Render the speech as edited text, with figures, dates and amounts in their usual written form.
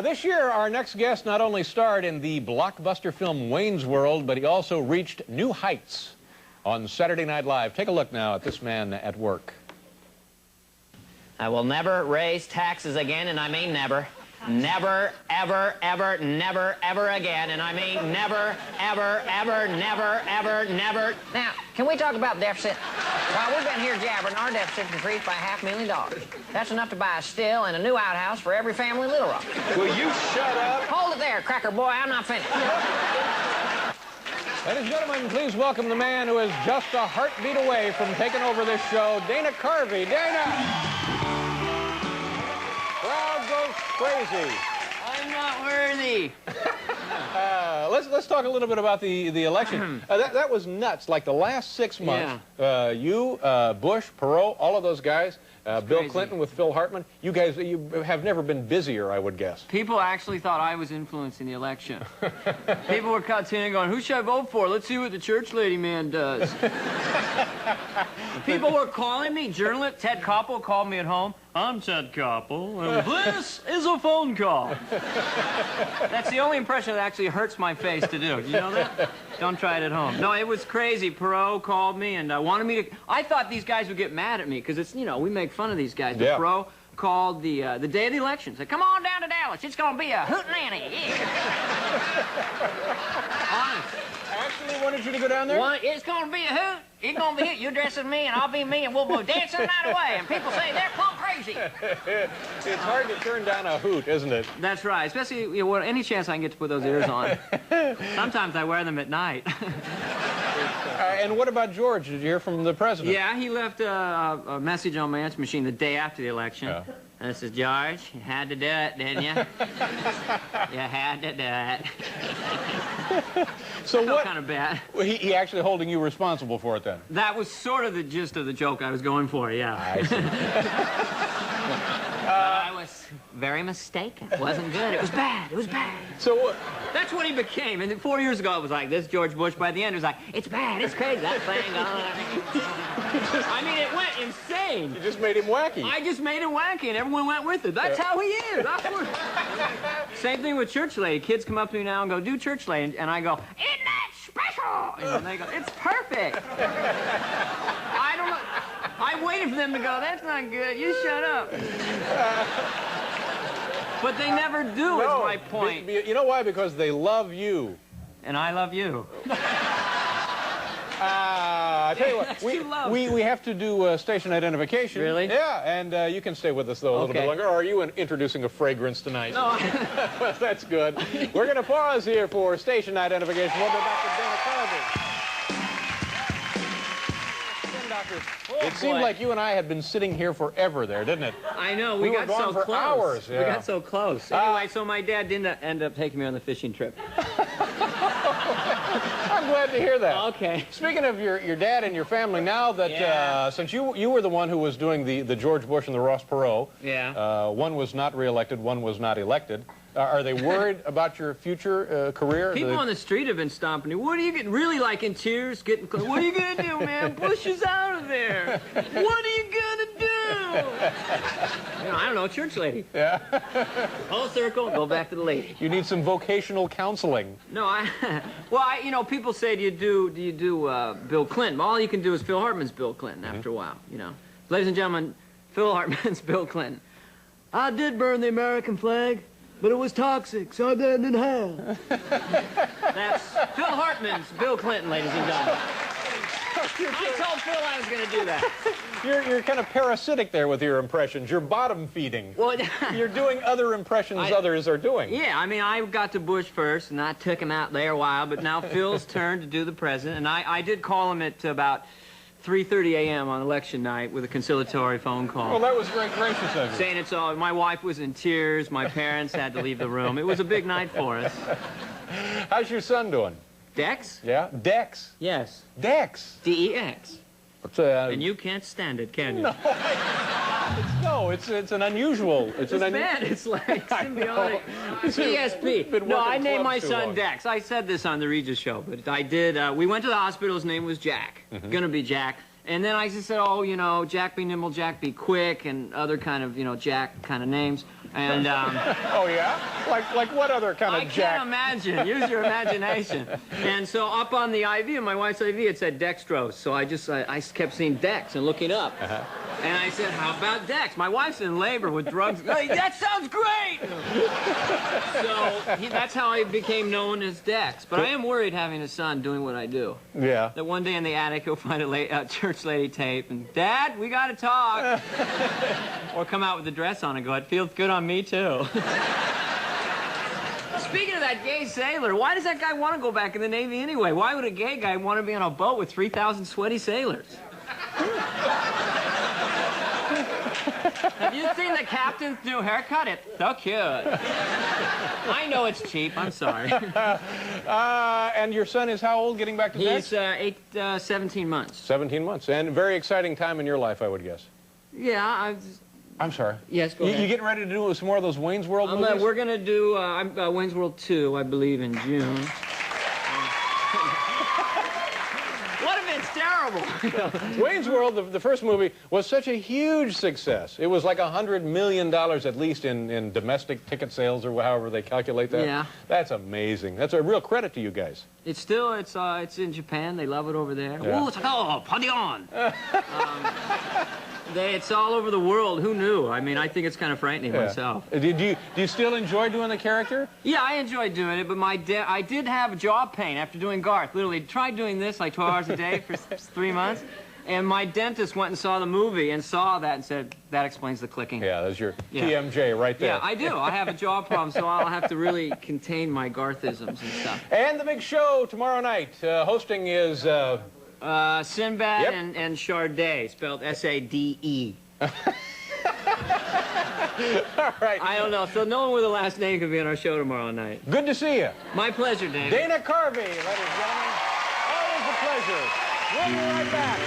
This year, our next guest not only starred in the blockbuster film Wayne's World, but he also reached new heights on Saturday Night Live. Take a look now at this man at work. I will never raise taxes again, and I mean never. Never, ever, ever, never, ever again, and I mean never, ever, ever, never, ever, never. Now, can we talk about deficit? While we've been here jabbering, our deficit's increased by $500,000. That's enough to buy a still and a new outhouse for every family in Little Rock. Will you shut up? Hold it there, cracker boy, I'm not finished. Ladies and gentlemen, please welcome the man who is just a heartbeat away from taking over this show, Dana Carvey. Dana! Crowd goes crazy. I'm not worthy. Let's talk a little bit about the election. That was nuts. Like the last 6 months, you, Bush, Perot, all of those guys, Bill Clinton with Phil Hartman, you guys have never been busier, I would guess. People actually thought I was influencing the election. People were cutting in going, who should I vote for? Let's see what the church lady man does. People were calling me. Journalist Ted Koppel called me at home. I'm Ted Koppel, and this is a phone call. That's the only impression that actually hurts my face to do. You know that? Don't try it at home. No, it was crazy. Perot called me and wanted me to... I thought these guys would get mad at me because it's, you know, we make fun of these guys. But Perot called the day of the election. Said, come on down to Dallas. It's going to be a hootenanny. Yeah. Honest. Actually wanted you to go down there? It's going to be a hoot. It's going to be a hoot. You dress as me and I'll be me and we'll go dancing the night away. And people say they're plumb crazy. It's hard to turn down a hoot, isn't it? That's right. Especially you know, any chance I can get to put those ears on. Sometimes I wear them at night. And what about George? Did you hear from the president? Yeah, he left a message on my answer machine the day after the election. And it says, George, you had to do it, didn't you? You had to do it. So what? Kind of bad. Well, he actually holding you responsible for it then? That was sort of the gist of the joke I was going for, yeah. I see. I was very mistaken. It wasn't good. It was bad. It was bad. So that's what he became. And 4 years ago, it was like this. George Bush, by the end, it was like, it's bad. It's crazy. That thing. I mean, it went insane. You just made him wacky. I just made him wacky, and everyone went with it. That's how he is. Same thing with Church Lady. Kids come up to me now and go, do Church Lady. And I go, isn't that special? And they go, it's perfect. I don't know. I waited for them to go, that's not good. You shut up. But they never do, is my point. You know why? Because they love you. And I love you. I tell you what, we have to do station identification. Really? Yeah, and you can stay with us, though, a little bit longer. Or are you introducing a fragrance tonight? No. Well, that's good. We're going to pause here for station identification. We'll go back to Dana Carvey. It seemed like you and I had been sitting here forever there, didn't it? I know. We got so close. Hours, yeah. We got so close. Anyway, so my dad didn't end up taking me on the fishing trip. I'm glad to hear that. Okay. Speaking of your dad and your family, now that since you were the one who was doing the George Bush and the Ross Perot, one was not reelected, one was not elected. Are they worried about your future career? People on the street have been stomping you. What are you getting really like in tears? Getting close? What are you gonna do, man? Bush is out of there. What are you gonna do? You know, I don't know, church lady. Yeah. Whole circle, go back to the lady. You need some vocational counseling. No, you know, people say, do you do Bill Clinton? All you can do is Phil Hartman's Bill Clinton after a while, you know. Ladies and gentlemen, Phil Hartman's Bill Clinton. I did burn the American flag, but it was toxic, so I burned it in half. That's Phil Hartman's Bill Clinton, ladies and gentlemen. I told Phil I was going to do that. You're kind of parasitic there with your impressions. You're bottom feeding. Well, you're doing other impressions others are doing. Yeah, I mean, I got to Bush first, and I took him out there a while, but now Phil's turn to do the president, and I did call him at about 3:30 a.m. on election night with a conciliatory phone call. Well, that was very gracious of you. Saying it's all... My wife was in tears. My parents had to leave the room. It was a big night for us. How's your son doing? Dex? Yeah? Dex? Yes. Dex? D-E-X. And you can't stand it, can you? No, it's an unusual... It's bad. It's like symbiotic. ESP. No, I named my son Dex. I said this on the Regis show, but I did... we went to the hospital. His name was Jack. Gonna be Jack. And then I just said, oh, you know, Jack be nimble, Jack be quick, and other kind of, you know, Jack kind of names. And oh yeah, like what other kind of Jack? I can't imagine. Use your imagination. And so up on the IV, my wife's IV, it said dextrose. So I kept seeing Dex and looking up. And I said, how about Dex? My wife's in labor with drugs. Hey, that sounds great! So that's how I became known as Dex. But I am worried having a son doing what I do. Yeah. That one day in the attic he'll find a church lady tape and, Dad, we gotta talk. Or come out with the dress on and go, it feels good on me too. Speaking of that gay sailor, why does that guy want to go back in the Navy anyway? Why would a gay guy want to be on a boat with 3,000 sweaty sailors? Have you seen the captain's new haircut? It's so cute. I know it's cheap. I'm sorry. And your son is how old getting back to He's Dex? 17 months. 17 months. And a very exciting time in your life, I would guess. Yeah, I'm sorry. Yes, go ahead. You getting ready to do some more of those Wayne's World movies? We're going to do Wayne's World 2, I believe, in June. What if it's terrible? Wayne's World, the first movie, was such a huge success. It was like $100 million at least in domestic ticket sales, or however they calculate that. Yeah. That's amazing. That's a real credit to you guys. It's still, it's in Japan. They love it over there. Yeah. Ooh, party on! It's all over the world. Who knew? I mean, I think it's kind of frightening myself. Do you still enjoy doing the character? Yeah, I enjoy doing it, but I did have jaw pain after doing Garth. Literally, tried doing this like 12 hours a day for 3 months, and my dentist went and saw the movie and saw that and said, that explains the clicking. Yeah, that's your TMJ right there. Yeah, I do. I have a jaw problem, so I'll have to really contain my Garthisms and stuff. And the big show tomorrow night. Hosting is... Sinbad and Sade, spelled S-A-D-E. All right. I don't know. So no one with a last name could be on our show tomorrow night. Good to see you. My pleasure, David. Dana Carvey, ladies and gentlemen. Always a pleasure. We'll be right back.